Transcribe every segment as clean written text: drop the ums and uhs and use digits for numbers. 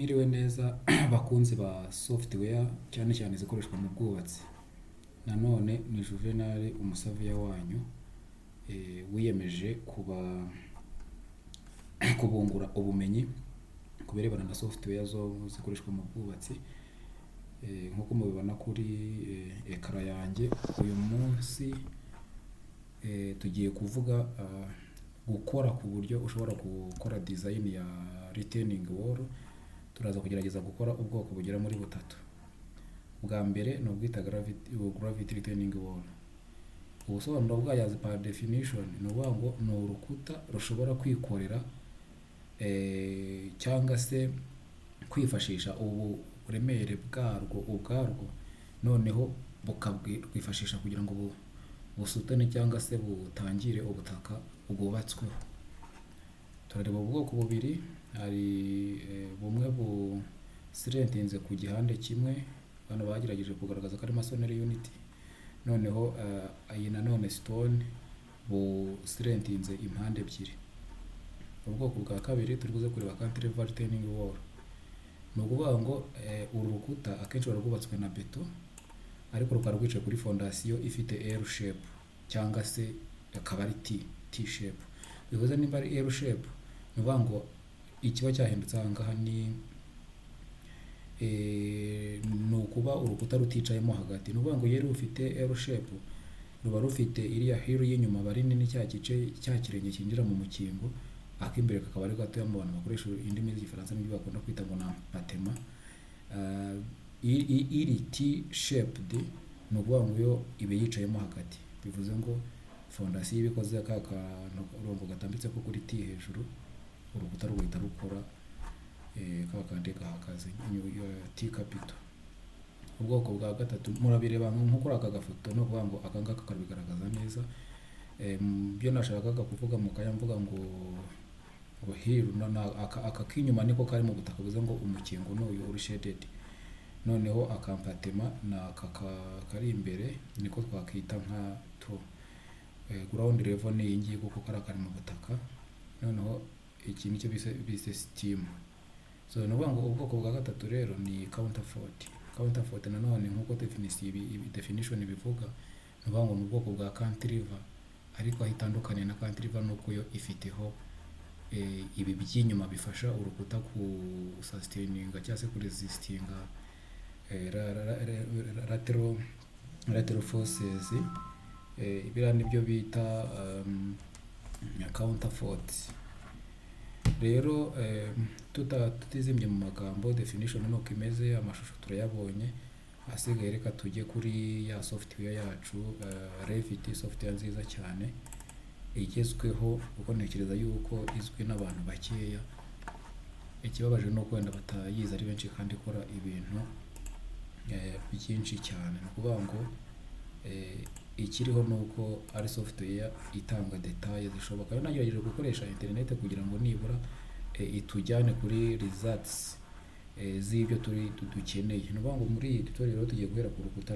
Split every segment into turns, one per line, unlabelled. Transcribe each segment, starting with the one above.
Mwiriwe neza bakunzi ba software cyane cyane zikoreshwa mu bwubatsi. Nanone ni Juvenal umusaviya wanyu wiyemeje kubungura ubumenyi ku birebana na software zo zikoreshwa mu bwubatsi. Nkuko mubibona kuri ekara yanjye, uyu munsi tugiye kuvuga gukora ku buryo ushobora gukora design ya retaining wall. Turaza kugerageza gukora ubwoko bugera muri butatu. Bwa mbere ni ubwita gravity retaining wall. Ubusobanuro bwayo as per definition ni ukuvuga ngo ni urukuta rushobora kwikorera cyangwa se kwifashisha uburemere bwarwo ubwarwo, noneho bukabwifashisha kugira ngo busutane cyangwa se butangire ubutaka bwubatsweho. Turareba ubwoko bubiri. Hari bumwe busirentinze ku gihande kimwe, bano bagerageje kugaragaza ko ari masonary unit. Noneho iyi nanone stone busirentinze impande ebyiri. Ubwoko bwa kabiri turi buze kureba cantilever retaining wall. Ni ukuvuga ngo uru rukuta akenshi rwubatswe na beto, ariko rukaba rwicaye kuri fondasiyo ifite L shape cyangwa se akaba ari T shape. Bivuze nimba ari L shape, ni ukuvuga ngo ikiba cyahindutse aha ngaha ni ukuba urukuta ruticayemo hagati. Ni ukuvuga ngo iyo rufite L shape, ruba rufite iriya hill y'inyuma bari nini, cya gice cya kirenge cyinjira mu mukingo, ak'imbere kakaba ari gatoya mu bantu bakoresha indimi z'igifaransa n'ibyo bakunda kwita ngo na patema. Iri T shaped ni ukuvuga ngo yo ibe yicayemo hagati. Bivuze ngo fondasiyo ibikoze ka karongo gatambitse ko kuri T hejuru, urukuta rugahita rukora kakandi gahagaze T capital. Ubwoko bwa gatatu murabireba nko kuri aka gafoto, no kuvuga ngo aka ngaka karabigaragaza neza. Byo nashakaga kuvuga mu kaya mvuga ngo hill aka k'inyuma niko kari mu butaka, bivuze ngo umukingo n'uyu uri shaded. Noneho akampatema na kari imbere niko twakita nka to ground level ni ingi kuko kari mu butaka. Noneho iki nicyo bise steam. So no ngo ubwoko bwa gatatu rero ni counterfort nanone nkuko definition bivuga, no ngo ni ubwoko bwa cantilever, ariko ahitandukanye na cantilever nuko yo ifiteho ibi by'inyuma bifasha urukuta ku sustaininga cyangwa se ku resistinga lateral forces. Ibira nibyo bita counterfort. Rero tutizimye mu magambo, definition nuko imeze, amashusho turayabonye. Hasigaye reka tujye kuri ya software yacu, Revit, software nziza cyane igezweho, kuko ntekereza yuko izwi n'abantu bakeya. Ikibabaje no kwenda batayizi ari benshi kandi ikora ibintu byinshi cyane. Ni ukuvuga ngo ikiriho nuko ari software itanga details zishoboka. Yo nagerageje gukoresha internet kugira ngo nibura itujyane kuri results z'ibyo dukeneye. Ni ukuvuga ngo muri iyi tutorial tugiye guhera ku rukuta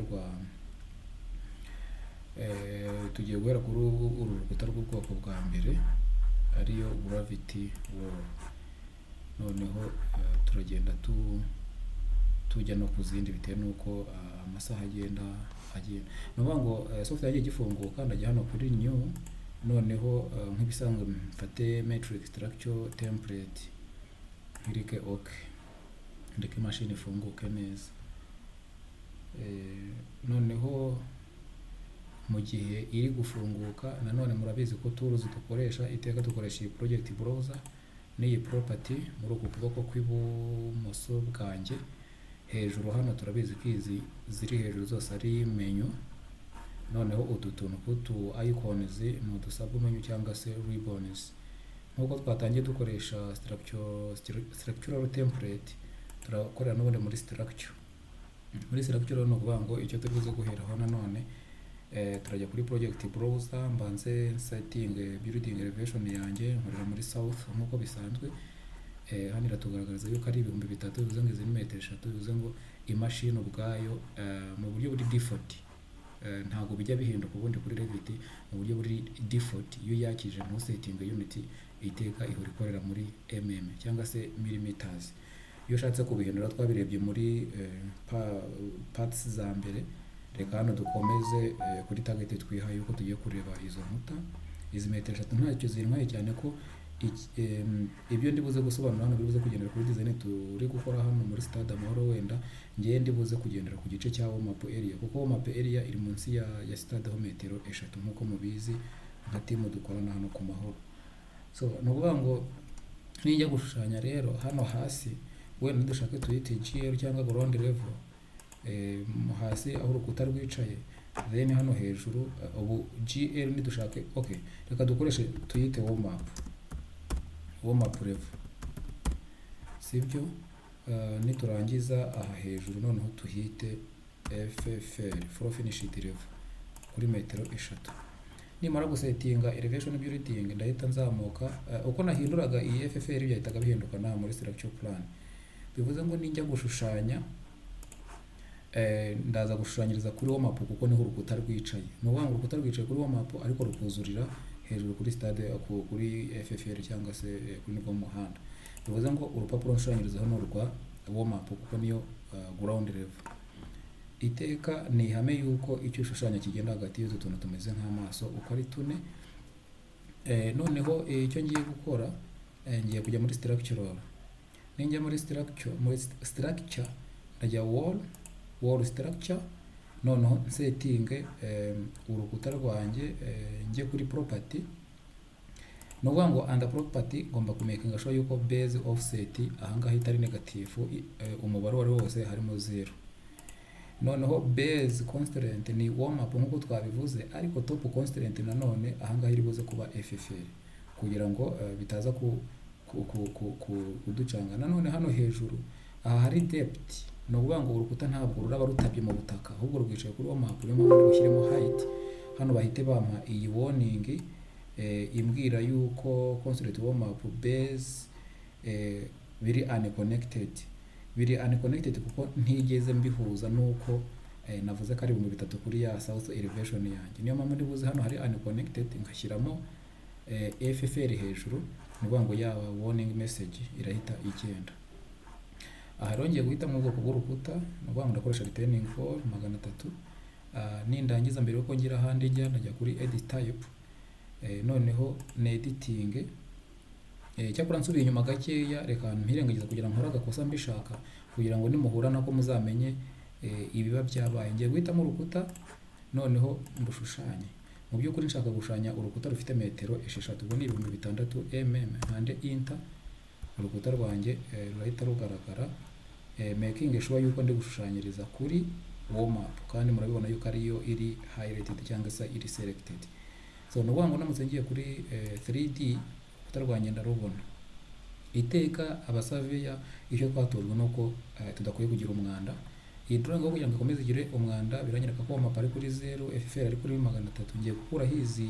uru rukuta rw'ubwoko bwa mbere, ariyo gravity wall. Noneho turagenda tujya no ku zindi bitewe nuko amasaha agenda. Ni ukuvuga ngo software yagiye gifunguka kandi ajya hano kuri new. Noneho nk'ibisanzwe mfate matrix structure template, nkirike okay, ndeke machine ifunguke neza. Noneho mu gihe iri gufunguka, nanone murabizi ko tools dukoresha iteka dukoresha iyi project browser n'iyi property muri uku kuboko kw'ibumoso bwanjye. Hejuru hano turabizi ko izi ziri hejuru zose ari menu. Noneho utu tuntu kutu icons ni udusub menu cyangwa se ribbons. Nkuko twatangiye dukoresha structural template, turakorera n'ubundi muri structure. Muri structure no kuvuga ngo icyo turi buze guheraho nanone turajya kuri project browser, mbanze setting building elevation yanjye, nkorera muri south nkuko bisanzwe. Hano iratugaragariza yuko ari 3000, bivuze ngo izi ni metero 3, bivuze ngo imashini ubwayo mu buryo buri default, ntago bijya bihinduka ubundi kuri Revit. Mu buryo buri default iyo yakije nko setting unit iteka ihora ikorera muri mm cyangwa se millimeters. iyo ushatse kubihindura twabirebye muri parts za mbere. Reka hano dukomeze kuri target twihaye yuko tugiye kureba izo nkuta. Izi metero 3 ntacyo zintwaye cyane ko ibyo ndibuze gusobanura hano bibuze kugendera kuri design turi gukora hano muri stade amahoro. Wenda ngiye ndibuze kugendera ku gice cya warm up area, kuko warm up area iri munsi ya stade ho metero 3 nkuko mubizi nka team dukorana hano ku mahoro. So nuvuga ngo nijya gushushanya rero hano hasi wenda dushaka tuyite GL cyangwa ground level, hasi aho urukuta rwicaye, then hano hejuru ubu GL nidushake okay, reka dukoreshe tuyite warm up level, sibyo. Niturangiza aha hejuru noneho tuhite FFL, floor finished level, kuri metero 3. Nimara gusetinga elevation building ndahita nzamuka uko nahinduraga iyi FFL byahitaga bihinduka na muri structure plan. Bivuze ngo ninjya gushushanya ndaza gushushanyiriza kuri warm up kuko niho urukuta rwicaye. Nuvuga ngo urukuta rwicaye kuri warm up ariko rukuzurira hejuru kuri stade kuri FFL cyangwa se kuri nigo muhanda. Bivuze ngo urupapuro nshushanyiriza hano rwa warm up kuko niyo ground level. Iteka ni ihame yuko icyo ushushanya kigenda hagati y'utu tuntu tumeze nk'amaso uko ari tune. Noneho icyo ngiye gukora ngiye kujya muri structural. Ninjya muri structure ndajya wall structure, noneho setting urukuta rwanjye ngiye kuri property. Nuvuga ngo under property ngomba kumakinga sure yuko base offset ahangaha itari negative, umubare wari wose harimo 0. Noneho base constraint ni warm up nkuko twabivuze, ariko top constraint nanone ahangaha iri buze kuba FFL kugira ngo bitaza kuducanga. Nanone hano hejuru aha hari depth, no kuvuga ngo urukuta ntabwo ruraba rutabye mu butaka ahubwo rwicaye kuri warm up. Niyo mpamvu dushyiremo height hano bahite bampa iyi warning imbwira yuko constraint warm up base biri unconnected kuko ntigeze mbihuza nuko navuze ko ari 3 kuri ya south elevation yanjye. Niyo mpamvu ndibuze hano hari unconnected ngashyiramo FFL hejuru, nuvuga ngo ya warning message irahita igenda. Aha rongeye guhita mu bwoko bw'urukuta, nuvuga ngo ndakoresha retaining wall 300. Nindangiza mbere yuko ngira ahandi njya ndajya kuri edit type, noneho na editing. Cyakora nsubiye inyuma gakeya, reka mpirengagiza kugira ngo nkore agakosa mbishaka kugira ngo nimuhura nako muzamenye ibiba byabaye. Ngiye guhitamo urukuta noneho mbushushanye. Mu by'ukuri nshaka gushushanya urukuta rufite metero 6, ubwo ni 600 mm, hande enter urukuta rwanjye rurahita rugaragara. Making sure yuko ndi gushushanyiriza kuri warm up kandi murabibona yuko ariyo iri highlighted cyangwa se iri selected. So nuvuga ngo namutse ngiye kuri 3D utarwanye ndarubona. Iteka abasaveya icyo twatojwe nuko tudakwiye kugira umwanda. Iyi drawing kugira ngo ikomeze igire umwanda biranyereka ko warm up ari kuri 0, FFL ari kuri 300. Ngiye gukura hizi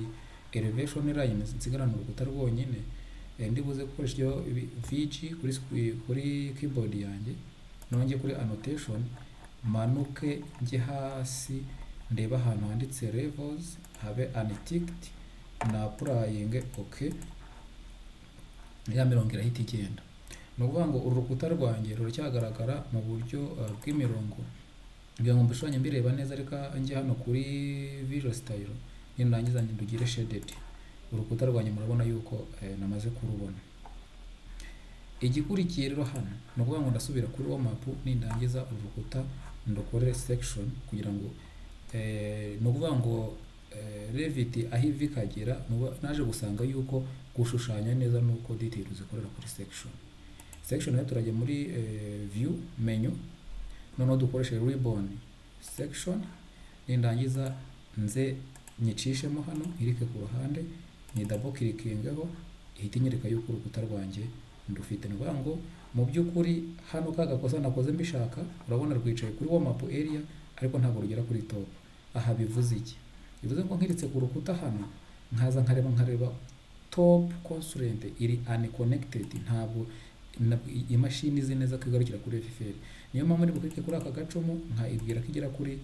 elevation lines nsigarana urukuta rwonyine. Ndibuze gukoresha iyo VG kuri keyboard yanjye, nonge kuri annotation manuke nge hasi ndeba ahantu handitse levels habe unticked na applying okay. Ya mirongo irahita igenda. No kuvuga ngo urukuta rwanjye ruracyagaragara mu buryo bw'imirongo. Ngira ngo mbishanye mbireba neza, reka nge hano kuri visual style nindangiza ndugire shaded. Urukuta rwanjye murabona yuko namaze kurubona. Igikurikiye rero hano no kuvuga ngo ndasubira kuri warm up nindangiza urukuta ndokore section kugira ngo no kuvuga ngo Revit aho ivi kagera naje gusanga yuko gushushanya neza nuko detail zikorera kuri section rero turajya muri view menu, noneho dukoreshe ribbon section. Nindangiza nze nyicishemo hano irike ku ruhande, ni double clickingeho ihita inyereka yuko urukuta rwanjye ndufite. Nuvuga ngo mu by'ukuri hano kagakosa nakoze mbishaka, urabona rwicaye kuri warm up area ariko ntabwo rugera kuri top. Aha bivuze iki? Bivuze ngo nkiritse ku rukuta hano nkaza nkareba top constraint iri unconnected, ntabwo imashini izi neza kwigarukira kuri FFL. Niyo mpamvu nibuklike kuri aka gacumu nkayibwira ko igera kuri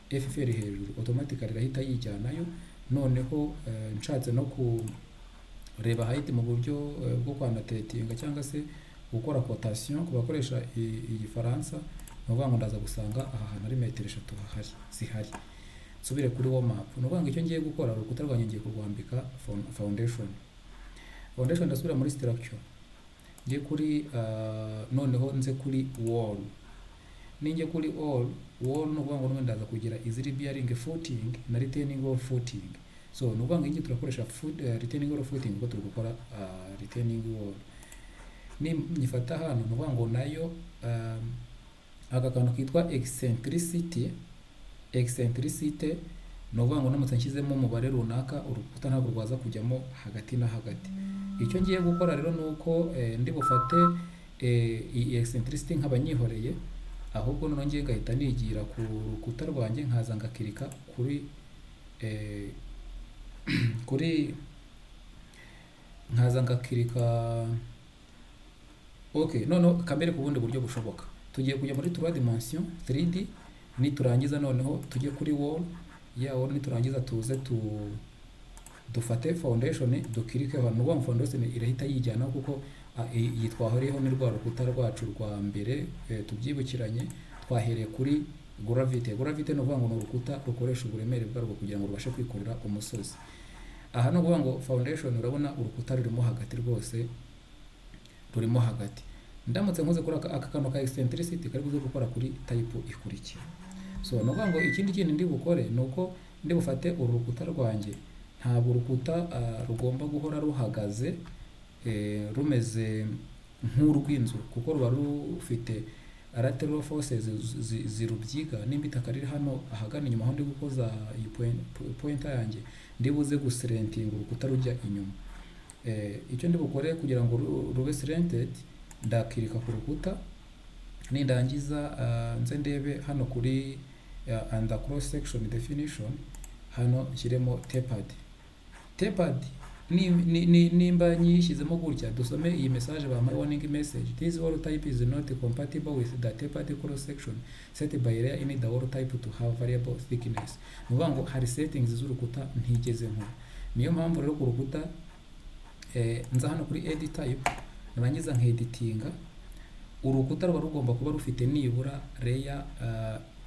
FFL hejuru, automatically irahita yijyanayo. Noneho nshatse no kureba height mu buryo bwo kwandatetinga cyangwa se gukora quotation ku bakoresha igifaransa ni ukuvuga ngo ndaza gusanga aha hantu ari metero 3 zihari. Nsubire kuri warm up, ni ukuvuga ngo icyo ngiye gukora urukuta rwanjye ngiye kurwambika foundation. Ndasubira muri structure, ngiye kuri noneho nze kuri wall. Ninjye kuri wall ni ukuvuga ngo ndaza kugira iziri bearing footing na retaining wall footing. So ni ukuvuga ngo iki turakoresha retaining wall footing kuko turi gukora retaining wall. Nifata hano ni ukuvuga ngo nayo aka kantu kitwa eccentricity ni ukuvuga ngo namutse nshyizemo umubare runaka urukuta ntabwo rwaza kujyamo hagati na hagati. Icyo ngiye gukora rero ni uko ndi bufate iyi eccentricity nk'abanyihoreye, ahubwo noneho ngiye ngahita nigira ku rukuta rwanjye nkaza ngakirika nkaza ngakirika. Okay, noneho kamere ku bundi buryo bushoboka. Tugiye kujya muri 3 dimension 3D, niturangiza noneho tujye kuri wall niturangiza tuze dufate foundation dukirike hano. Uwo foundation irahita yijyana kuko yitwahoriyeho ni rwa rukuta rwacu rwa mbere. Tubyibukiranye twahereye kuri gravity ni ukuvuga ngo ni urukuta rukoresha uburemere bwarwo kugira ngo rubashe kwikorera umusozi. Aha no kuvuga ngo foundation urabona urukuta rurimo hagati, rwose rurimo hagati. Ndamutse nkoze kuri aka kantu ka eccentricity kari buze gukora kuri type ikurikira. So no kuvuga ngo ikindi kintu ndi bukore nuko ndi bufate urukuta rwanjye, ntabwo urukuta rugomba guhora ruhagaze rumeze nk'urw'inzu kuko ruba rufite lateral forces zirubyiga. Nimba itaka riri hano ahagana inyuma aho ndi gukoza iyi pointer yanjye, ndi buze guserentinga urukuta rujya inyuma. Icyo ndi bukore kugira ngo rube serented, ndakirika ku rukuta, nindangiza nze ndebe hano kuri under cross section definition, hano nshyiremo tapered. Nimba nyishyizemo gutya, dusome iyi message bampaye, warning message: this wall type is not compatible with the tapered cross section set by layer in the wall type to have variable thickness. Nuvuga ngo hari settings z'urukuta ntigeze nkora. Niyo mpamvu rero ku rukuta nza hano kuri edit type, narangiza nkeditinga urukuta ruba rugomba kuba rufite nibura layer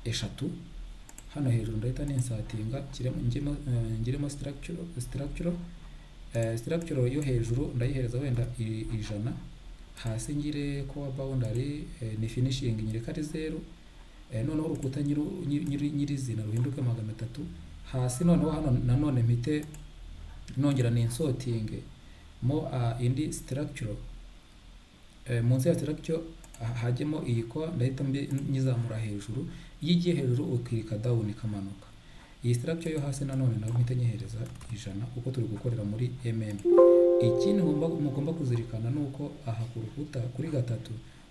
3. Hano hejuru ndahita ninsatinga ngiremo structure yo hejuru ndayihereza wenda 100, hasi ngire core boundary ni finishing nyireka ari 0. Noneho urukuta nyirizina ruhinduke 300. Hasi noneho hano nanone mpite nongera ni insorting mo indi structure. Munsi ya structure hajyemo iyi core, ndahita nyizamura hejuru. Yigiye hejuru ukirika down ikamanuka. Iyi structure yo hasi nanone nayo mpite nyihereza 100 kuko turi gukorera muri Ikindi mugomba kuzirikana nuko aha ku rukuta kuri 3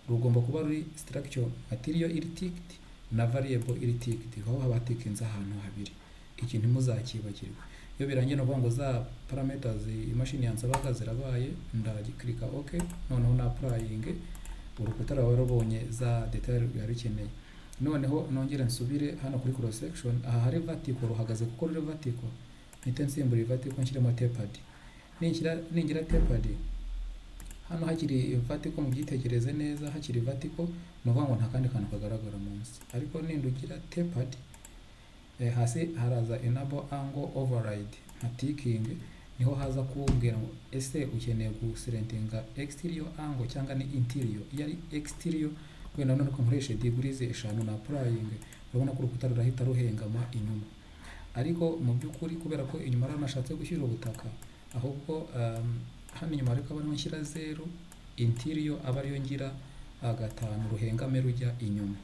rugomba kuba ruri structure material iri ticked na variable iri ticked, aho haba tikinze ahantu habiri. Ikintu muzakibagirwa iyo birangiye no kuvuga ngo za parameters imashini yansabaga zirabaye, ndagikirika okay. Noneho na applying urukuta rwawe rubonye za detail yarukeneye. Noneho nongera nsubire hano kuri cross section, aha hari vertical ruhagaze kuko ruri vertical, mpite nsimbura vertical nshyiremo tapered. Ningira tapered hano hakiri vertical, mubyitegereze neza, hakiri vertical no kuvuga ngo nta kandi kantu kagaragara munsi. Ariko nindugira tapered, hasi haraza enable angle override nka ticking, niho haza kumbwira ngo ese ukeneye guserentinga exterior angle cyangwa ni interior. Yari exterior wenda none ko nkoresha degrees 5 na applying, urabona ko urukuta rurahita ruhengama inyuma. Ariko mu by'ukuri kubera ko inyuma ranashatse gushyira ubutaka, ahubwo hano inyuma ariko barimo nshyira 0, interior aba ariyo ngira 5 ruhengame rujya inyuma.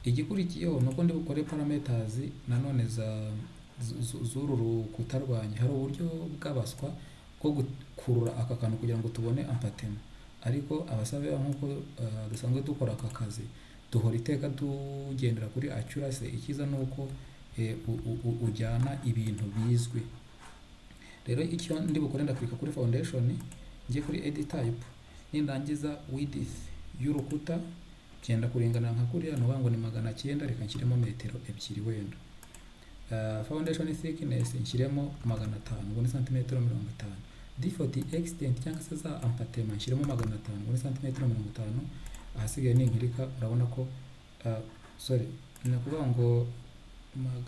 Igikurikiyeho nuko ndi bukore parameters nanone z'uru rukuta rwanjye. Hari uburyo bw'abaswa bwo gukurura aka kantu kugira ngo tubone empatema, ariko abasabe nkuko dusanzwe dukora aka kazi duhora iteka tugendera kuri accuracy. Ikiza nuko ujyana ibintu bizwi. Rero icyo ndi bukore ndakirika kuri foundation, ngiye kuri edit type, nindangiza width y'urukuta cyenda kuringana nka kuriya no bango ni 900, reka nshyiremo metero 2 wenda. Foundation thickness nshyiremo 500, ubwo ni santimetero 50. default extent cyangwa se za empattement nshyiremo 500 muri santimetero 50, ahasigaye ninkirika urabona ko sorry ni ukuvuga ngo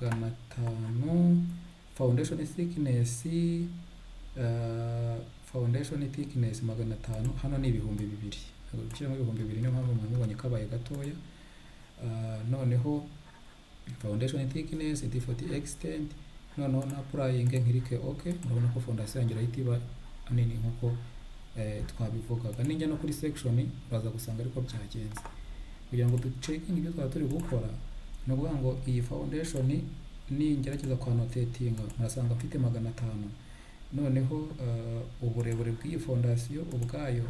500 foundation thickness 500 hano ni 2000, gushyiramo 2000 niyo mpamvu mwamubonye kabaye gatoya. Noneho foundation thickness, default extent, noneho na applying nkirike okay, urabona ko fondation yangira itiba nini nkuko twabivugaga. Ninjya no kuri section uraza gusanga ariko byagenze. Kugira ngo ducekinge ibyo twaba turi gukora, no kuvuga ngo iyi foundation ni ngerageza kwa notatinga murasanga mfite 500. Noneho uburebure bw'iyi fondation ubwayo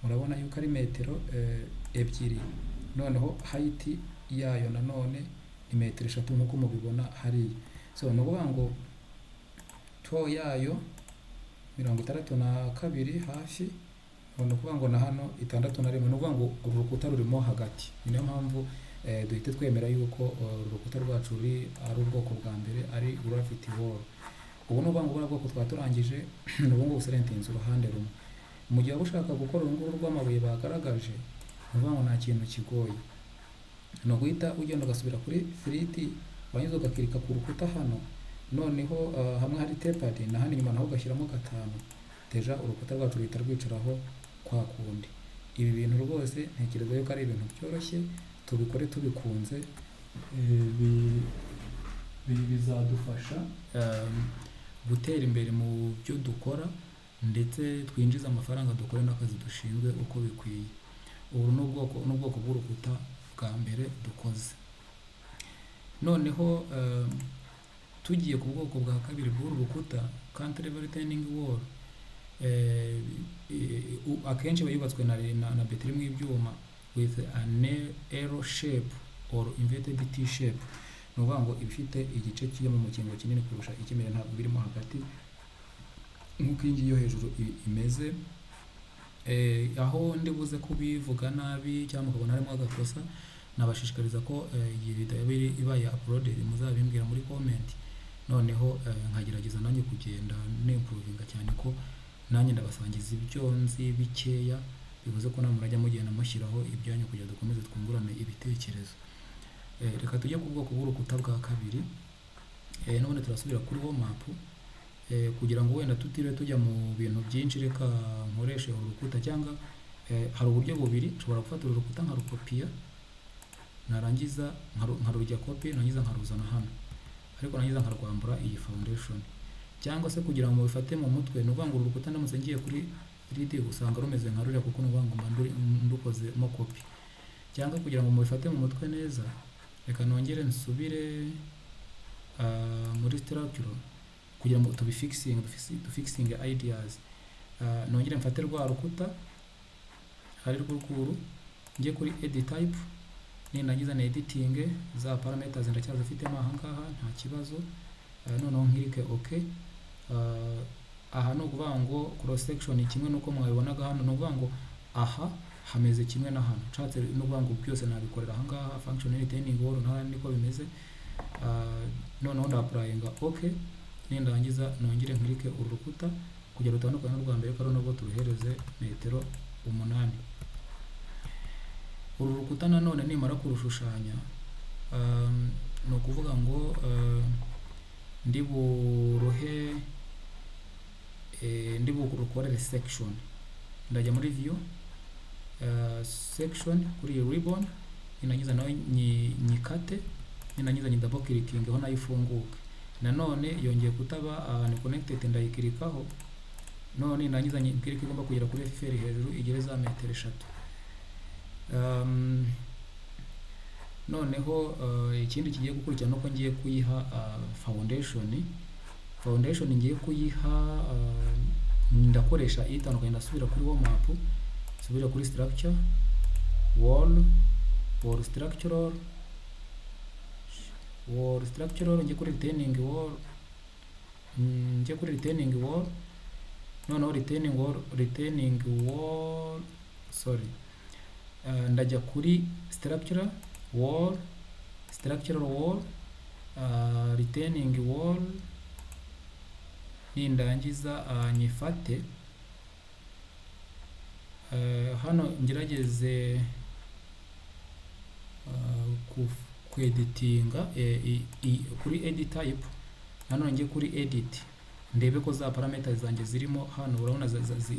murabona yuko ari metero 2. Noneho height yayo nanone ni metero 3 nkuko mubibona hari. So no kuvuga ngo to yayo 62 hafi, no kuvuga ngo na hano 61, no kuvuga ngo urukuta rurimo hagati. Niyo mpamvu duhite twemera yuko urukuta rwacu ari ubwoko bwa mbere ari graffiti wall. Ubu no kuvuga ngo ubwoko twaturangije n'ubwo guserentinza uruhande rumwe. Mu gihe ushaka gukora urunguru rw'amabuye bagaragaje, no ngo nta kintu kigoye, no guhita ugenda ugasubira kuri 3D wanyuze ugakirika ku rukuta hano. Noneho hamwe hari tapered na hano inyuma naho ugashyiramo 5 deja urukuta rwacu ruhita rwicaraho kwa kundi. Ibi bintu rwose ntekereza yuko ari ibintu byoroshye, tubikore tubikunze, bizadufasha gutera imbere mu byo dukora, ndetse twinjiza amafaranga dukore n'akazi dushinzwe uko bikwiye. Ubu n'ubwoko bw'urukuta bwa mbere dukoze. Noneho tugiye ku bwoko bwa kabiri bw'uru rukuta, cantilever retaining wall, akenshi yubatswe na beteri mu ibyuma with an arrow shape or inverted T shape. No kuvuga ngo ibifite igice kijyamo mu kingo kinini kurusha ikimera, ntabwo birimo hagati nk'uko ingi yo hejuru imeze. Aho ndibuze kubivuga nabi cyangwa mukabona harimo agakosa, nabashishikariza ko iyi video ibaye uploaded muzabimbwira muri comment, noneho nkagerageza nanjye kugenda n'improvinga cyane ko nanjye ndabasangiza ibyo nzi bikeya, bivuze ko namwe murajya mugenda mushyiraho ibyanyu kugira dukomeze twungurane ibitekerezo. Reka tujye ku bwoko bw'urukuta bwa kabiri. None turasubira kuri wo map kugira ngo wenda tutire tujya mu bintu byinshi. Reka nkoreshe urukuta, cyangwa hari uburyo bubiri nshobora gufata urukuta nkarukopiya, narangiza nkarurya copy, narangiza nkaruzana hano, ariko narangiza nkarwambura iyi foundation. Cyangwa se kugira ngo bifate mu mutwe, no kuvuga ngo urukuta ndamutse ngiye kuri 3D usanga rumeze nka ruriya, kuko no kuvuga ngo ndukoze mo copy. Cyangwa kugira ngo mubifate mu mutwe neza, reka nongere nsubire muri structure kugira ngo tubifixing ideas. Nongere mfate rwa rukuta hari rw'urukuru, njye kuri edit type, nindangiza na editing za parameters ndacyazifitemo aha ngaha nta kibazo. Noneho nkirike okay. Aha no kuvuga ngo cross section kimwe nuko mwabibonaga hano, no kuvuga ngo aha hameze kimwe na hano. Nshatse no kuvuga ngo byose nabikorera aha ngaha, functional retaining wall nta niko bimeze. Noneho ndapplyinga okay, nindangiza nongere nkirike uru rukuta kugira rutandukane n'urwa mbere, kandi nubwo turuhereze metero 8. Uru rukuta nanone nimara kurushushanya, no kuvuga ngo ndiburukorere section. Ndajya muri view section kuri ribbon, nindangiza nawe nyikate, nindangiza ni double clicking ho nayifunguke. Nanone yongeye kutaba ni connected, ndayikirikaho, none nindangiza nyikirika igomba kugera kuri feri hejuru igere za metero 3. Noneho ikindi kigiye gukurikira nuko ngiye kuyiha foundation ngiye kuyiha, ndakoresha itandukanye. Ndasubira kuri wo map, subira kuri structure, wall structural, ngiye kuri retaining wall, noneho retaining wall, sorry, ndajya kuri structural wall, retaining wall, nindangiza nyifate hano ngerageze kweditinga kuri edit type. Hano ngiye kuri edit ndebe ko za parameters zanjye zirimo hano, urabona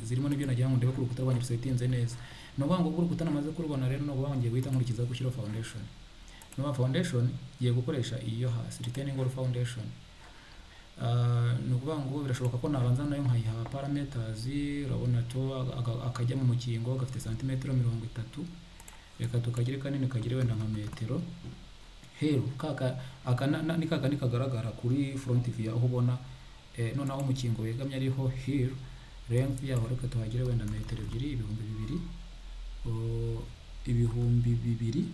zirimo n'ibyo nagira ngo ndebe ko urukuta rwanjye rusetinze neza. Nuvuga ngo urukuta namaze kurubona rero nuvuga ngiye guhita nkurikiza gushyira foundation. Nuva foundation ngiye gukoresha iyo hasi retaining wall foundation. Nuvuga ngo birashoboka ko nabanza nayo nkayiha parameters, urabona to akajya mu mukingo gafite santimetero 30, reka tukagire kanini kagire wenda nka metero. Hero ni kagaragara kuri front view aho ubona noneho umukingo wegamye ariho here. Length yaho reka tuhagire wenda metero 2,200.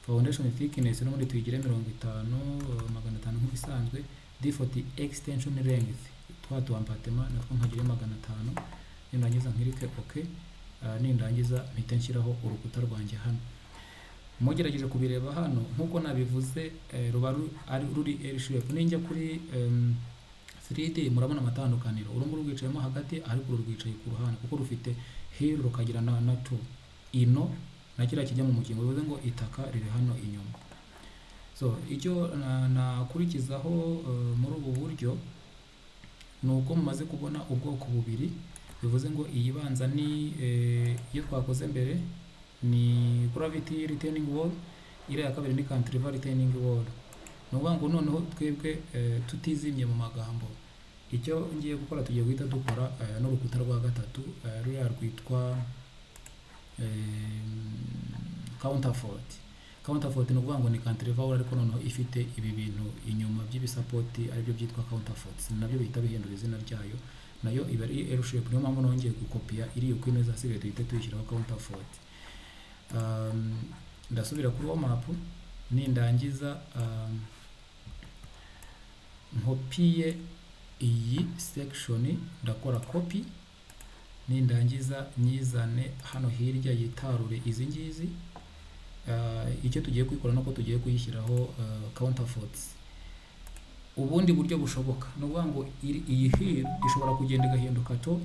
Foundation thickness no muri tuyigire 50 500 nk'ibisanzwe. Default extension length twatu ampatema natwo nkagire 500. Nindangiza nkirike okay. Nindangiza mpita nshyiraho urukuta rwanjye hano. Mugerageje kubireba hano nkuko nabivuze, ruba ari ruri L shape. Ninjya kuri 3D murabona amatandukaniro. Urunguru rwicayemo hagati ariko rwicaye ku ruhande kuko rufite here rukagira na to ino na kira kijya mu mukingo, bivuze ngo itaka riri hano inyuma. So icyo nakurikizaho muri ubu buryo nuko mumaze kubona ubwoko bubiri. Bivuze ngo iyi banza ni iyo twakoze mbere ni gravity retaining wall, ire ya kabiri ni cantilever retaining wall. Nuvuga ngo noneho twebwe tutizimye mu magambo, icyo ngiye gukora tugiye guhita dukora n'urukuta rwa gatatu ruriya rwitwa counterfort. Counterfort ni ukuvuga ngo ni cantilever wall ariko noneho ifite ibi bintu inyuma by'ibisapoti aribyo byitwa counterforts, nabyo bihita bihindura izina ryayo. Nayo iba ari L shape, niyo mpamvu nongeye gukopia iri uko imeze hasigaye duhita tuyishyiraho counterfort. Ndasubira kuri wa map, nindangiza nkopiye iyi section, ndakora copy, nindangiza nyizane hano hirya yitarure izi ngizi. Icyo tugiye kwikora nuko tugiye kuyishyiraho counterforts. Ubundi buryo bushoboka nuvuga ngo iyi here ishobora kugenda igahinduka to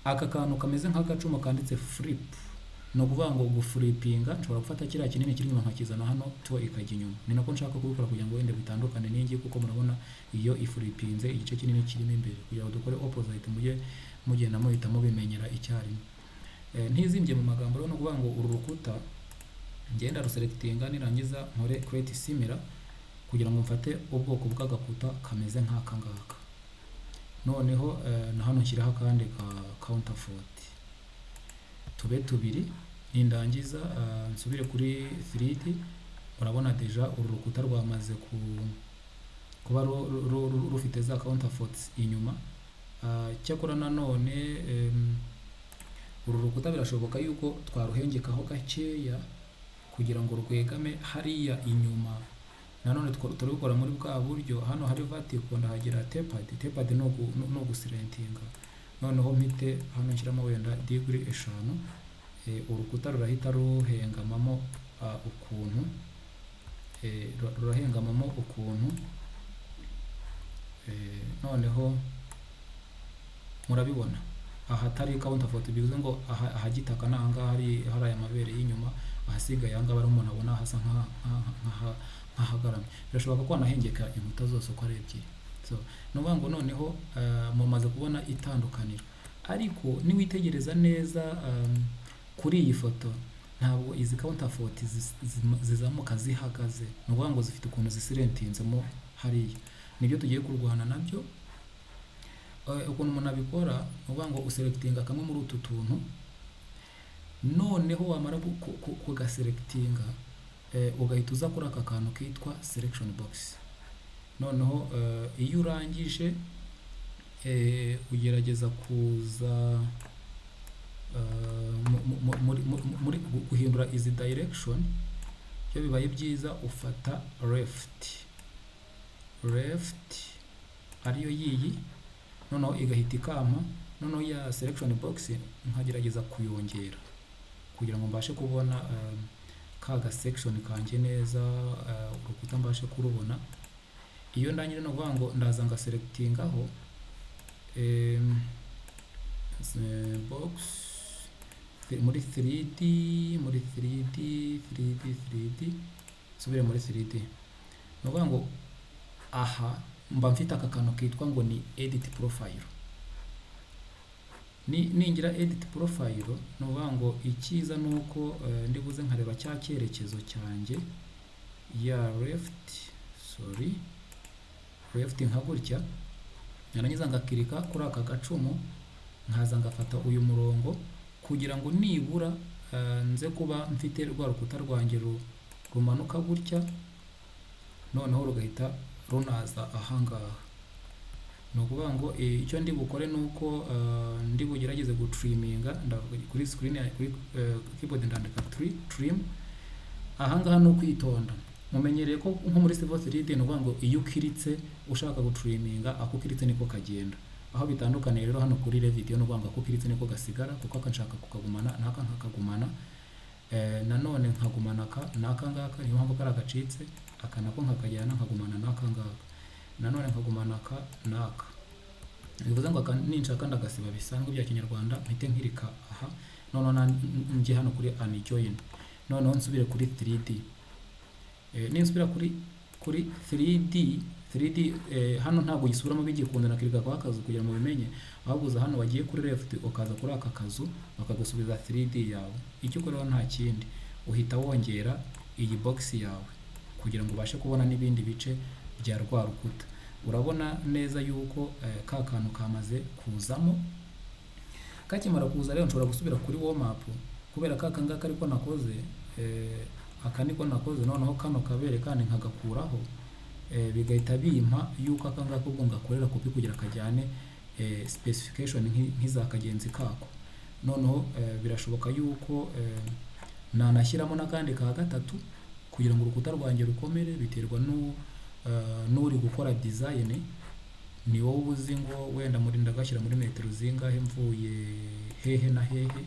aka kantu kameze nk'agacuma kanditse flip. No kuvuga ngo guflipinga nshobora gufata kiriya kinini kiri inyuma nkakizana hano to ikajya inyuma. Ni nako nshaka kubikora kugira ngo wende bitandukane n'ingi, kuko murabona iyo iflipinze igice kinini kirimo imbere, kugira ngo dukore opposite mugenda muhita mubimenyera icyarimwe. Ntizimbye mu magambo rero no kuvuga ngo uru rukuta ngenda ruselectinga, nirangiza nkore create similar kugira ngo mfate ubwoko bw'agakuta kameze nk'aka ngaka. Noneho na hano nshyiraho akandi ka counterfort tube tubiri. Nindangiza nsubire kuri 3D, murabona deja uru rukuta rwamaze kuba rufite za counterforts inyuma. Cyakora nanone uru rukuta birashoboka yuko twaruhengekaho gakeya kugira ngo rwegame hariya inyuma. Nanone turabikora muri bwa buryo, hano hari vertical ndahagira tapered no gusirentinga. Noneho mpite hano nshyiramo wenda degree 5. Urukuta rurahita ruhengamamo ukuntu, noneho murabibona ahatari counterfort, bivuze ngo ahagitaka nanga hari aya mabere y'inyuma, ahasigaye anga bari umuntu abona hasa nk'ahagaramye. Birashoboka ko anahengeka inkuta zose uko ari ebyiri. So nuvuga ngo noneho mumaze kubona itandukaniro, ariko niwitegereza neza kuri iyi foto ntabwo izi counterfort zizamuka zihagaze. Nuvuga ngo zifite ukuntu zisirentinzemo hariya. Nibyo tugiye kurwana nabyo. Ukuntu umuntu abikora nuvuga ngo uselectinga kamwe muri utu tuntu, noneho wamara kugaselectinga ugahita uza kuri aka kantu kitwa selection box. Noneho iyo urangije ugerageza kuza muri guhindura izi direction. Iyo bibaye byiza ufata left ariyo yiyi, noneho igahita ikama. Noneho ya selection box nkagerageza kuyongera kugira ngo mbashe kubona kaga section kanje neza, urukuta mbashe kurubona. Iyo ndangire no kuvuga ngo ndaza nga selectingaho box muri 3D subire muri 3D nuvuga ngo aha mba mfite aka kantu kitwa ngo ni edit profile. Ningira edit profile nuvuga ngo ikiza nuko ndibuze nkareba cya cyerekezo cyanjye ya left nka gutya, narangiza ngakirika kuri aka gacumu nkaza ngafata uyu murongo kugira ngo nibura nze kuba mfite rwa rukuta rwanjye rumanuka gutya, noneho rugahita runaza ahangaha. No kuvuga ngo icyo ndi bukore nuko ndi bugerageze gutriminga kuri screen kuri keyboard ndandika trim. Ahangaha no kwitonda, mumenyereye ko nko muri Civil 3D no kuvuga ngo iyo ukiritse ushaka gutriminga ako kiritse niko kagenda. Aho bitandukanye rero hano kuri Revit no kuvuga ngo ako kiritse niko gasigara, kuko akanshaka kukagumana naka nkakagumana, nanone nkagumana naka ngaka, niyo mpamvu kari agacitse aka nako nkakajyana nkagumana naka ngaka, nanone nkagumana naka. Bivuze ngo aka ninshaka ndagasiba bisanzwe bya kinyarwanda mpite nkirika aha, none nje hano kuri unjoin, none nsubire kuri 3D. Ninsubira kuri 3D hano ntabwo gisubiramo bigikunda nakirika kwa kazu kugira ngo bimenye, ahubwo hano wagiye kuri left ukaza kuri aka kazu bakagusubiza 3D yawe. Icyo ukora nta kindi, uhita wongera iyi box yawe kugira ngo ubashe kubona n'ibindi bice bya rwa rukuta. Urabona neza yuko ka kantu kamaze kuzamo. Kakimara kuza rero nshobora gusubira kuri warm up, kubera ka ngaka ariko nakoze aka niko nakoze, noneho kano kabere kandi nkagakuraho, bigahita bimpa yuko aka ngaka ubwo ngakorera copy kugira kajyane specification nk'iza kagenzi kako. Noneho birashoboka yuko nanashyiramo n'akandi ka gatatu kugira ngo urukuta rwanjye rukomere, biterwa n'uri gukora design. Ni wowe uzi ngo wenda muri ndagashyira muri metero zingahe, mvuye hehe na hehe.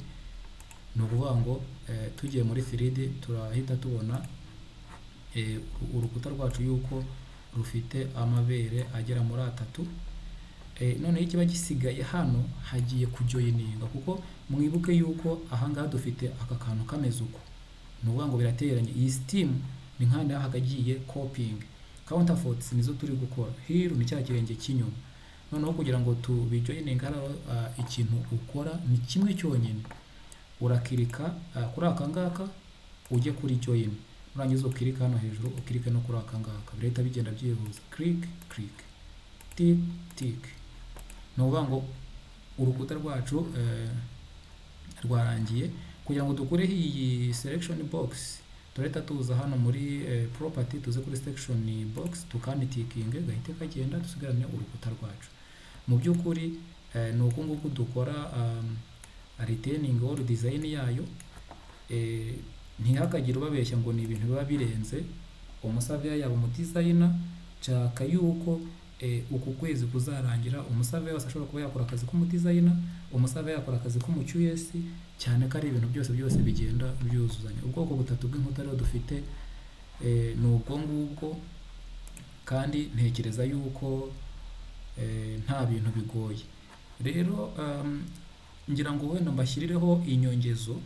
No kuvuga ngo tugiye muri 3D turahita tubona urukuta rwacu yuko rufite amabere agera muri 3. None ikiba gisigaye hano hagiye kujoyininga, kuko mwibuke yuko ahangaha dufite aka kantu kameze uko. No kuvuga ngo birateranye, iyi steam ni nkanda hagagiye copying, counterforts nizo turi gukora, here ni cya kirenge cy'inyuma. Noneho kugira ngo tubijoyininga ikintu ukora ni kimwe cyonyine, urakirika kuri aka ngaka ujye kuri join, urangiza ukirika hano hejuru ukirika no kuri aka ngaka, birahita bigenda byihuza, click tick tick. No kuvuga ngo urukuta rwacu rwarangiye. Kugira ngo dukureho iyi selection box turahita tuza hano muri property, tuze kuri section box tukanitickinge, gahite kagenda dusigarane urukuta rwacu. Mu by'ukuri ni uko nguko dukora retaining all design yayo. Ntihakagire ubabeshya ngo ni ibintu biba birenze. Umusurveyor yaba mu designer nshaka yuko uku kwezi kuzarangira umusurveyor wese ashobora kuba yakora akazi k'umu designer, umusurveyor yakora akazi k'umu QS, cyane ko ari ibintu byose bigenda byuzuzanya. Ubwoko butatu bw'inkuta rero dufite ni ubwo ngubwo, kandi ntekereza yuko nta bintu bigoye. Rero ngira ngo wenda mbashyirireho inyongezo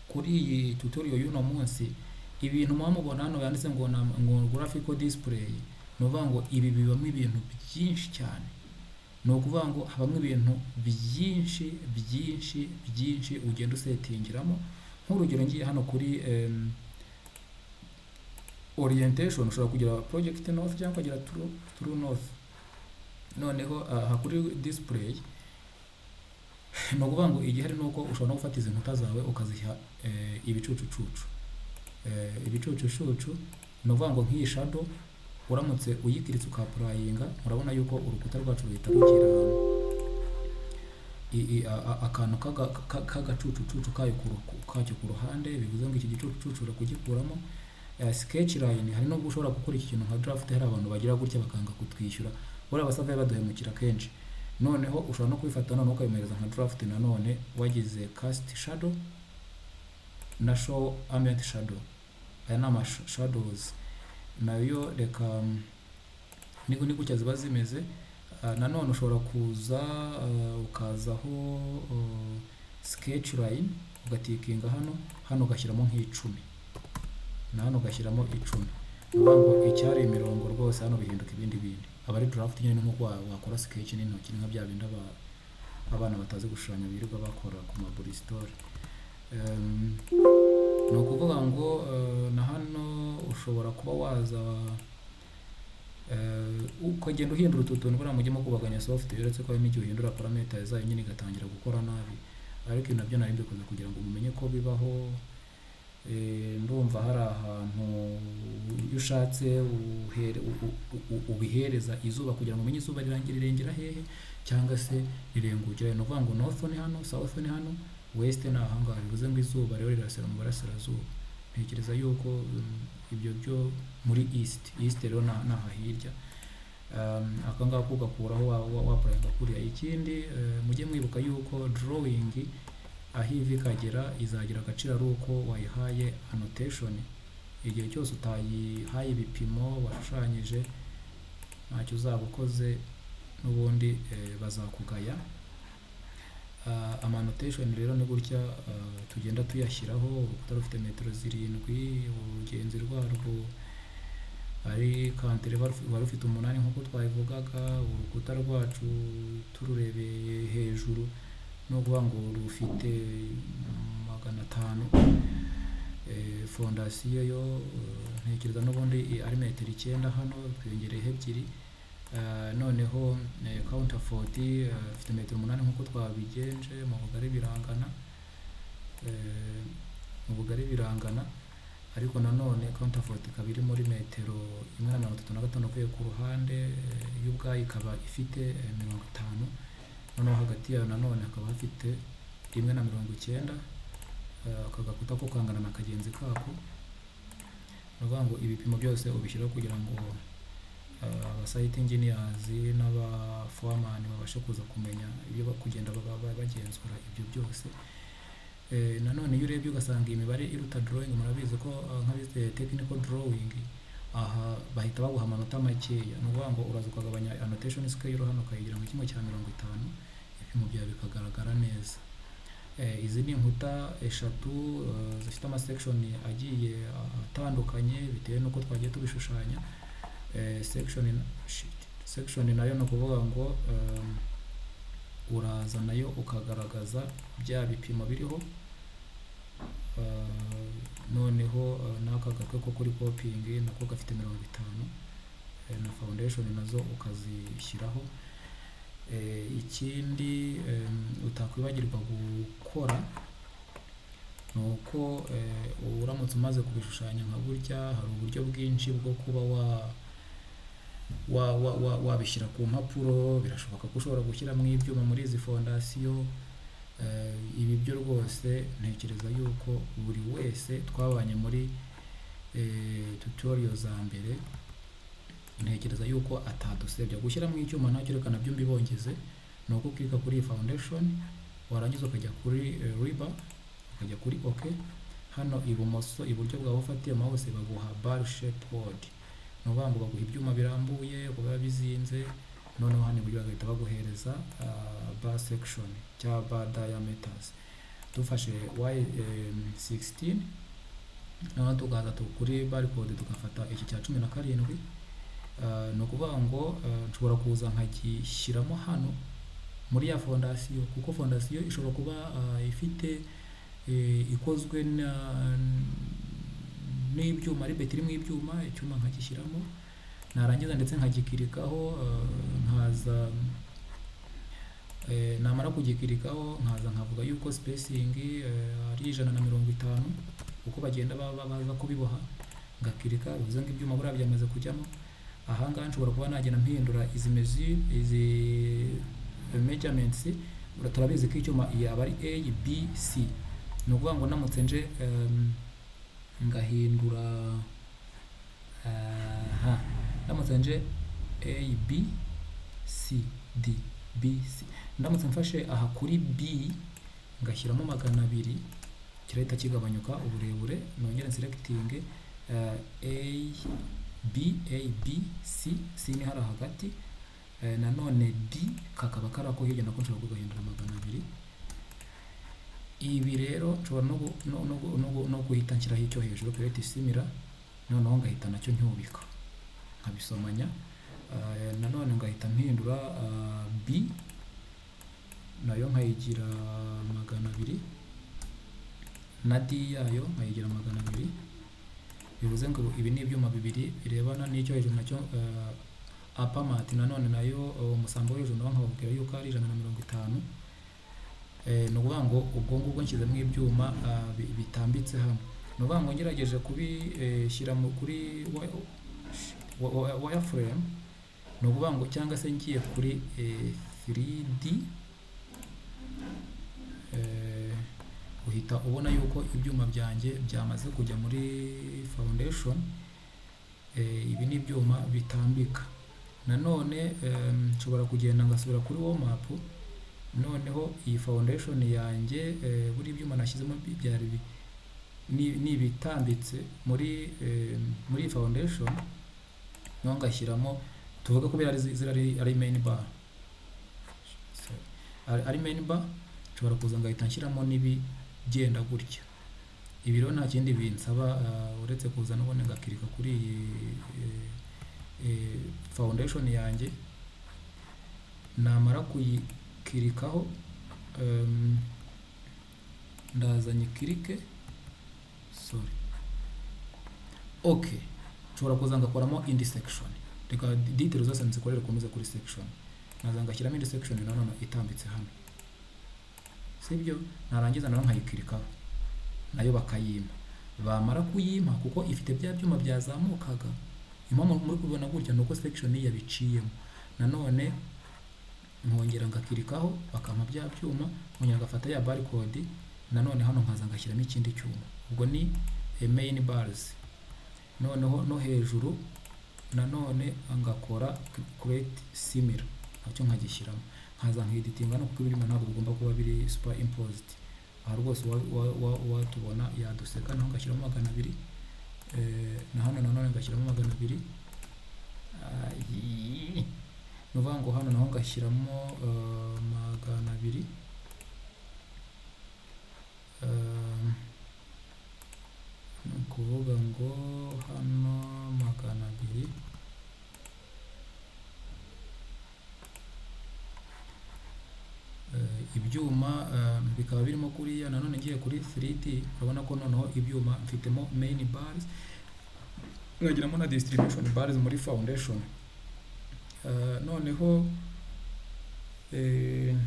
kuri iyi tutorial y'uno munsi. Ibintu mubona hano yanditse ngo graphical display, no kuvuga ngo ibi bibamo ibintu byinshi cyane. No kuvuga ngo habamo ibintu byinshi ugenda usetingiramo. Nk'urugero ngiye hano kuri orientation, ushobora kugira project north cyangwa kugira true north. Noneho kuri display no kuvuga ngo igihe hari nuko ushobora no gufata izi nkuta zawe ukaziha ibicucucucu. No kuvuga ngo nk'iyi shadow uramutse uyikiritse ukaprayinga, urabona yuko urukuta rwacu ruhita rugira akantu k'agacucucucu kacyo ku ruhande. Bivuze ngo iki gicucucucu urakugikuramo. Sketch line, hari no gushobora gukora iki kintu nka draft, hari abantu bagira gutya bakanga kutwishyura, bora basavye baduhemukira kenshi. Noneho ushobora no kubifata noneho ukabimereza nka draft, nanone wagize cast shadow na show ambient shadow. Aya nama shadows nayo reka ni gutya ziba zimeze. Nanone ushobora kuza ukazaho sketch line ugatikinga hano ugashyiramo nk'icumi, na hano ugashyiramo 10. Nuvuga ngo icyari imirongo rwose hano bihinduka ibindi bindi. Aba ari draft nyine nk'uko wakora sketch n'intoki, nka bya bindi abana batazi gushushanya birirwa bakora ku mabristol. Ni ukuvuga ngo na hano ushobora kuba waza ukagenda uhindura utu tuntu buriya mujye mukubaganya software, uretse ko harimo igihe uhindura parameter zayo nyine igatangira gukora nabi, ariko ibi nabyo nari mbikoze kugira ngo mumenye ko bibaho. Ndumva hari ahantu iyo ushatse ubihereza izuba kugira ngo umenye izuba rirengera hehe cyangwa se rirengukira. Ni ukuvuga ngo north ni hano, south ni hano, west ni ahangaha, bivuze ngo izuba rero rirasira mu burasirazuba. Ntekereza yuko ibyo byo muri east rero naha hirya. Aka ngaka ugakuraho wapurayinga kuriya. Ikindi mujye mwibuka yuko drawing aho ivi ikagera izagira agaciro ari uko wayihaye annotation. Igihe cyose utayihaye ibipimo washushanyije ntacyo uzaba ukoze, n'ubundi bazakugaya. Annotation rero ni gutya tugenda tuyashyiraho. Urukuta rufite metero 7, urugenzi rwarwo ari kantere wari ufite 8 nk'uko twabivugaga. Urukuta rwacu tururebeye hejuru no kuvuga ngo rufite 500. Fondasiyo yo ntekereza n'ubundi ari metero 9 hano twiyongereyeho 2. Noneho counterfort ifite metero 8 nk'uko twabigenje. Mu bugari birangana, ariko nanone counterfort ikaba iri muri metero 135 uvuye ku ruhande, y'ubwayo ikaba ifite 50. Noneho hagati yayo nanone hakaba hafite 190. Akagakuta ko kangana na kagenzi kako. Nuvuga ngo ibipimo byose ubishyiraho kugira ngo site engineers n'aba foreman babashe kuza kumenya ibyo bakugenda bagenzura ibyo byose. Nanone iyo urebye ugasanga imibare iruta drawing, murabizi ko nk'abize technical drawing aha bahita baguha amanota makeya. Nuvuga ngo uraza ukagabanya annotation scale hano ukayigira mu 1/50, ibipimo byawe bikagaragara neza. Izi ni inkuta 3 zifite ama section agiye atandukanye bitewe nuko twagiye tubishushanya. Section nayo no kuvuga ngo uraza nayo ukagaragaza bya bipimo biriho. Noneho n'aka gatwe ko kuri copying nako gafite 50, na foundation nazo ukazishyiraho. Ikindi utakwibagirwa gukora nuko uramutse umaze kubishushanya nka burya, hari uburyo bwinshi bwo kuba wabishyira ku mpapuro. Birashoboka ko ushobora gushyiramo ibyuma muri izi fondasiyo. Ibi byo rwose ntekereza yuko buri wese twabanye muri tutorial za mbere, ntekereza yuko atadusebya gushyiramo icyuma. Ntacyo reka nabyo mbibongeze, ni uko ukika kuri foundation warangiza ukajya kuri riba, ukajya kuri OK. Hano ibumoso iburyo bwawe ufatiye mouse baguha bar shape board. Nuvuga ngo baguha ibyuma birambuye kuba bizinze. Noneho hano iburyo bagahita baguhereza bar section cyangwa bar diameters. Dufashe Y16 noneho tugaza kuri barcode tugafata iki cya 17. No kuvuga ngo nshobora kuza nkagishyiramo hano muri ya fondasiyo, kuko fondasiyo ishobora kuba ifite ikozwe n'ibyuma, ari betiri mu ibyuma, icyuma nkagishyiramo, narangiza ndetse nkagikirikaho, nkaza namara kugikirikaho nkaza nkavuga yuko spacing ari 150 uko bagenda baza kubiboha, ngakirika bivuze ngo ibyuma buriya byamaze kujyamo. Ahangaha nshobora kuba nagenda mpindura izi measurements. Turabizi ko icyuma yaba ari A, B, C. Ni ukuvuga ngo namutse nje ngahindura ndamutse nje A, B, C, D, B, C. Ndamutse mfashe aha kuri B ngashyiramo 200, kirahita kigabanyuka uburebure. Nongere selecting A, B, C, C ni hari hagati. Nanone D kakaba karako hirya nako nshobora kugahindura 200. ibi rero nshobora no guhita nshyiraho icyo hejuru create similar, noneho ngahita nacyo ncyubika nkabisomanya. Nanone ngahita mpindura B nayo nkayigira 200 na D yayo nkayigira 200. bivuze ngo ibi ni ibyuma bibiri birebana n'icyo hejuru nacyo apamati. Nanone nayo umusambo hejuru nawo nkababwira yuko ari 150. Ni ukuvuga ngo ubwo ngubwo nshyizemo ibyuma bitambitse hano. Ni ukuvuga ngo ngerageje kubishyira kuri wireframe, ni ukuvuga ngo cyangwa se ngiye kuri 3D, uhita ubona yuko ibyuma byanjye byamaze kujya muri foundation. Ibi ni ibyuma bitambika. Nanone nshobora kugenda ngasubira kuri warm up, noneho iyi foundation yanjye buri ibyuma nashyizemo byari nibitambitse muri foundation, no ngashyiramo tuvuga ko ari main bar, ari main bar. Nshobora kuza ngahita nshyiramo n'ibigenda gutya. Ibi rero nta kindi binsaba uretse kuza nubone ngakirika kuri foundation yanjye. Namara kuyikirikaho ndazanye kirike okay. Nshobora kuza ngakoramo indi section, reka details zose nzikorere komeza kuri section. Naza ngashyiramo indi section nanone itambitse hano, sibyo? Narangiza nayo nkayikirikaho, nayo bakayima. Bamara kuyima kuko ifite bya byuma byazamukaga, impamvu muri kubona gutya nuko section yabiciyemo. Nanone nkongera ngakirikaho bakampa bya byuma, nkongera ngafata ya barcode. Nanone hano nkaza ngashyiramo ikindi cyuma, ubwo ni main bars. Noneho no hejuru nanone ngakora create similar, nacyo nkagishyiramo. Nkaza nkeditinga no kuko ibirimo ntabwo bigomba kuba biri superimposed. Aha rwose watubona yaduseka. Naho ngashyiramo 200, na hano nanone ngashyiramo 200. Nuvuga ngo hano naho ngashyiramo 200. Kuvuga ngo hano 200. Ibyuma bikaba birimo kuriya. Nanone ngiye kuri 3D urabona ko noneho ibyuma mfitemo main bars, ngagiramo na distribution bars muri foundation. Noneho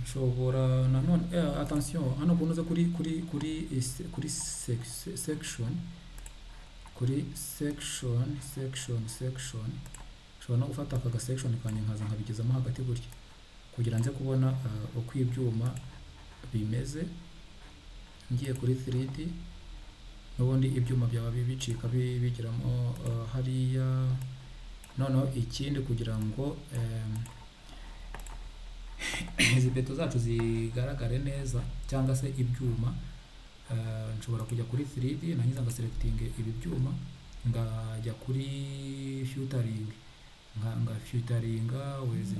nshobora nanone attention hano kunoza kuri section, nshobora no gufata aka section kanye nkaza nkabigezamo hagati gutya kugira nze kubona uko ibyuma bimeze. Ngiye kuri 3D n'ubundi ibyuma byaba bicika bigiramo hariya. Noneho ikindi kugira ngo izi beto zacu zigaragare neza cyangwa se ibyuma, nshobora kujya kuri 3D nangiza ngaselecting ibi byuma, ngajya kuri filtering, nga filteringa where is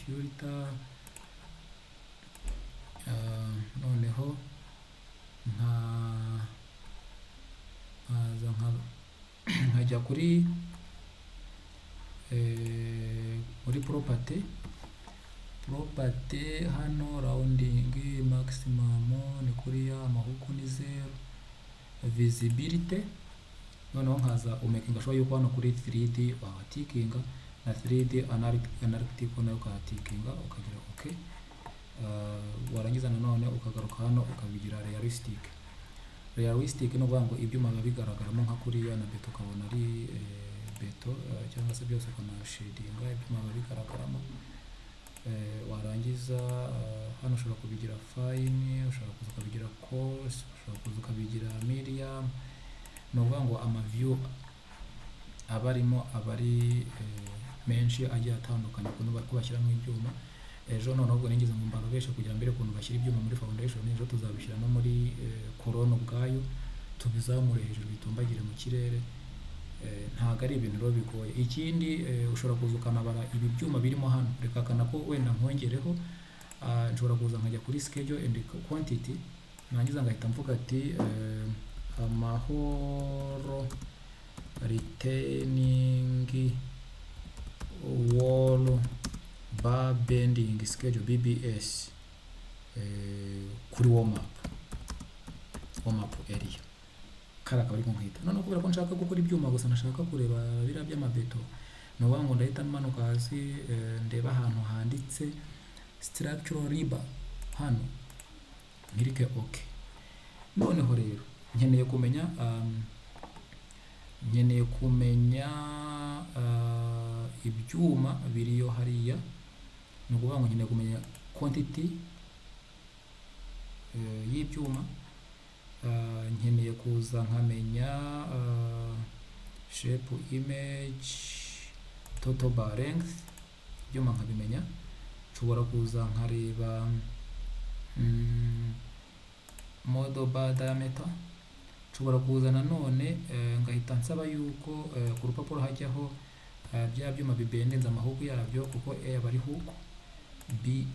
filter. Noneho nkajya kuri property hano rounding maximum ni kuri ya amahuku ni 0, visibility. Noneho nkaza umakinga sure yuko hano kuri 3D wahatikinga na 3D analytic nayo ukahatikinga ukagira okay. Warangiza nanone ukagaruka hano ukabigira realistic no kuvuga ngo ibyuma biba bigaragaramo nka kuriya na beto ukabona ari beto cyangwa se byose ukana shadinga ibyuma biba bigaragaramo. Warangiza hano ushobora kubigira fine, ushobora kuza ukabigira coarse, ushobora kuza ukabigira medium. No kuvuga ngo amaview abarimo abari menshi agiye atandukanye ukuntu bari kubashyiramo ibyuma. Ejo noneho ubwo ningize ngo mbarobeshe kugira mbere ukuntu bashyira ibyuma muri foundation. Ejo tuzabishyira no muri corona ubwayo, tubizamure hejuru bitumbagire mu kirere. Ntago ari ibintu rero bigoye. Ikindi ushobora kuza ukanabara ibi byuma birimo hano, reka kana ko wenda nkongereho nshobora kuza nkajya kuri schedule and quantity, nangiza ngahita mvuga ati amahoro retaining wall bar bending schedule BBS kuri warm up area kara akaba ariko nkita. None kubera ko nshaka gukora ibyuma gusa, nashaka kureba biriya by'amabeto, nuvuga ngo ndahita manuka hasi ndeba ahantu handitse structural riba hano nkirike okay. Noneho rero nkeneye kumenya ibyuma biriyo hariya, ni ukuvuga ngo nkeneye kumenya quantity y'ibyuma, nkeneye kuza nkamenya shape image total bar length, ibyuma nkabimenya. Nshobora kuza nkareba model bar diameter. Nshobora kuza nanone ngahita nsaba yuko ku rupapuro hajyaho bya byuma bibendenza amahuku yabyo, kuko aba ari hook B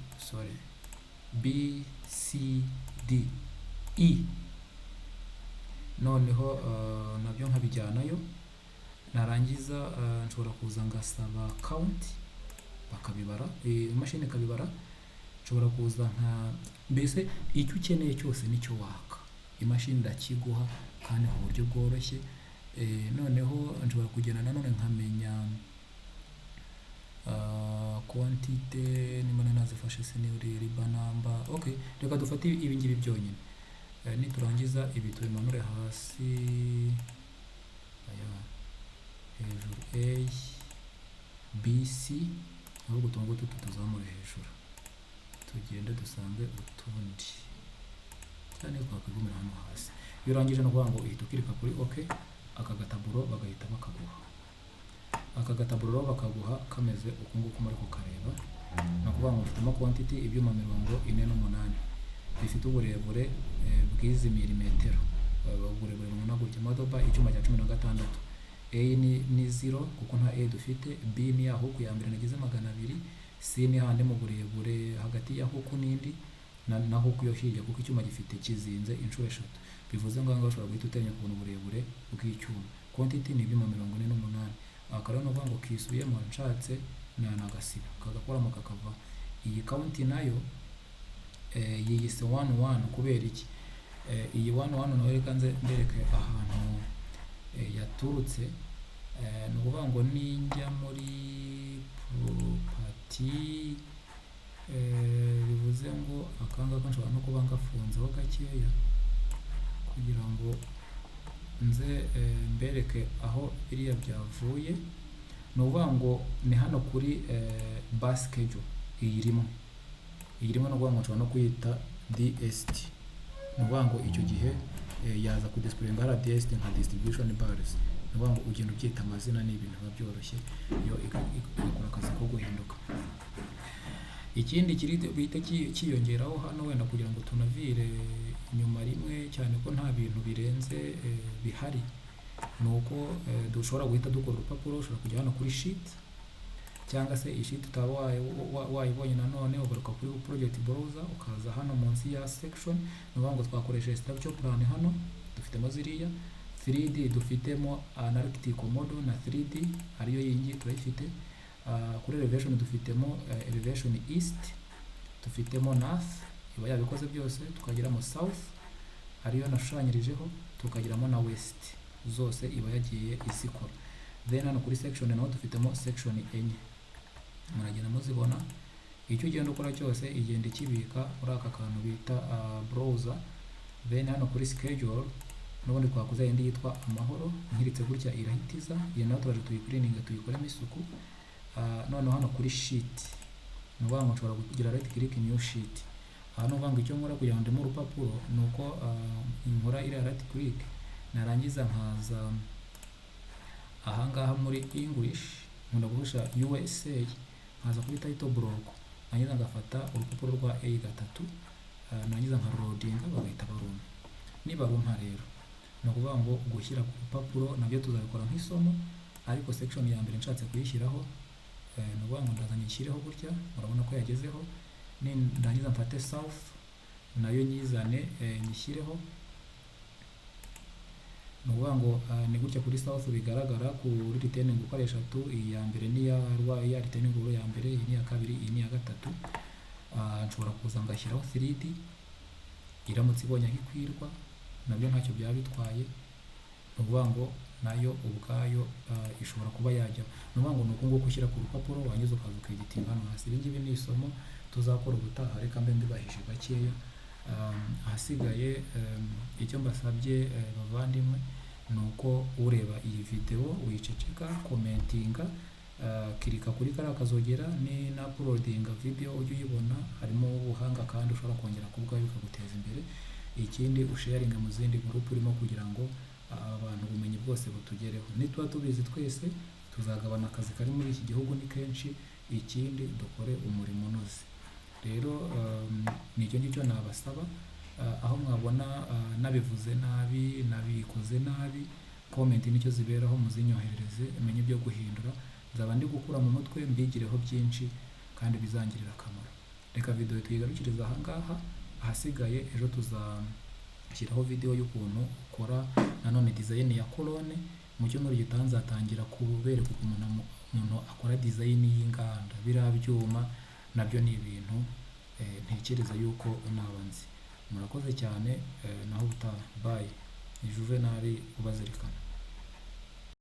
C D E, noneho nabyo nkabijyanayo. Narangiza nshobora kuza ngasaba count bakabibara, imashini ikabibara. Nshobora kuza nka mbese icyo ukeneye cyose nicyo waka, imashini ndakiguha kandi ku buryo bworoshye. Noneho nshobora kugenda nanone nkamenya quantity, nimba nazifashe senior riba number. Okay, reka dufate ibi ngibi byonyine. Niturangiza ibi tubimanure hasi, hejuru A B C, ahubwo utungo tutuzamure hejuru, tugende dusange utundi cyane twakwigumira hano hasi. Iyo urangije no kuvuga ngo uhita ukirika kuri okay, aka gataburo bagahita bakaguha. Aka gataburo bakaguha kameze uku nguku muri kukareba, no kuvuga ngo ufitemo quantity ibyuma 48 bifite uburebure bw'izi milimetero, uburebure bungana gutya. Madoba icyuma cya 16, A ni 0 kuko nta A dufite, B ni yaho ku ya mbere nagize 200, C ni hande mu burebure hagati ya huku n'indi na huku yo hirya, kuko icyuma gifite kizinze inshuro 3. Bivuze ngo ngaho ushobora guhita utenya kubona uburebure bw'icyuma. Quantity ni ibyuma 48. Akara no vuga ngo kisubiyemo nshatse nagasiba kagakoramo kakava. Iyi count nayo yiyise 11 kubera iki? Iyi 11 nawe reka nze mbereke ahantu yaturutse. Ni ukuvuga ngo ninjya muri property, bivuze ngo akanga ko nshobora no kuba ngafunzeho gakeya kugira ngo nze mbereke aho biriya byavuye. Ni ukuvuga ngo ni hano kuri bar schedule iyirimo no kuvuga ngo nshobora no kuyita DST. Ni ukuvuga ngo icyo gihe yaza ku display ngara DST nka distribution bars. Ni ukuvuga ngo ugenda ubyita amazina, ni ibintu biba byoroshye iyo ikora akazi ko guhinduka. Ikindi kiri bita kiyongeraho hano wenda kugira ngo tunavire inyuma rimwe cyane ko nta bintu birenze bihari, nuko dushobora guhita dukora urupapuro. Ushobora kujya hano kuri sheet, cyangwa se sheet utaba wayibonye nanone ugaruka kuri project browser, ukaza hano munsi ya section. Nuvuga ngo twakoresheje structure plan, hano dufitemo ziriya 3D, dufitemo analytical model na 3D ariyo yingi turayifite. Kuri elevation dufitemo elevation east, dufitemo north iba yabikoze byose, tukagiramo south ariyo nashushanyirijeho, tukagiramo na west, zose iba yagiye isikora. Then hano kuri section naho dufitemo section enye, muragenda muzibona. Icyo ugenda ukora cyose igenda ikibika muri aka kantu bita browser. Then hano kuri schedule n'ubundi twakoze yindi yitwa amahoro, nkiritse gutya irahitiza. Iyo nayo turaje tuyikurininga tuyikoremo isuku. None hano kuri sheet nuvuga ngo nshobora kugira right click new sheet. Hano vuga ngo icyo nkora kugira ngo ndemo urupapuro nuko inkora iri right click, narangiza nkaza ahangaha muri English nkunda guhusha USA, nkaza kuri title block, nangiza ngafata urupapuro rwa A3, nangiza nka loading bagahita baruma. Niba rumpa rero no kuvuga ngo gushyira ku rupapuro nabyo tuzabikora nk'isomo, ariko section ya mbere nshatse kuyishyiraho nuvuga ngo ndazanye ishyireho gutya, murabona ko yagezeho. ndangiza mfate south nayo nyizane nyishyireho. Ni ukuvuga ngo ni gutya kuri south bigaragara kuri retaining uko ari eshatu, iyi ya mbere ni iya retaining ya mbere, iyi ni iya kabiri, iyi ni iya gatatu. Nshobora kuza ngashyiraho 3D iramutse ibonye aho ikwirwa nabyo ntacyo byaba bitwaye. Ni ukuvuga ngo nayo ubwayo ishobora kuba yajya. Ni ukuvuga ngo ni uku nguku ushyira ku rupapuro wangiza ukaza ukaeditinga hano hasi. Ibi ngibi ni isomo tuzakora ubutaha, reka mbe mbibahishe gakeya. Ahasigaye icyo mbasabye bavandimwe ni uko ureba iyi video uyiceceka, commentinga, kirika kuri kariya kazogera, ni na uploadinga video ujye uyibona, harimo ubuhanga kandi ushobora kongera kubwayo bikaguteza imbere. Ikindi usharinga mu zindi group urimo kugira ngo abantu ubumenyi bwose butugereho. Nituba tubizi twese tuzagabana akazi kari muri iki gihugu ni kenshi, ikindi dukore umurimo unoze. Rero nicyo ngicyo nabasaba. Aho mwabona nabivuze nabi, nabikoze nabi, comment nicyo ziberaho muzinyoherereze, menye ibyo guhindura. Nzaba ndi gukura mu mutwe mbigireho byinshi kandi bizangirira akamaro. Reka video tuyigarukiriza aha ngaha, ahasigaye ejo tuzashyiraho video y'ukuntu ukora nanone design ya kolone. Mu cyumweru gitaha nzatangira kubereka umuntu akora design y'inganda, biriya byuma nabyo ni ibintu ntekereza yuko nabanzi. Murakoze cyane, naho ubutaha. Bye. Juvenal ubazirikana.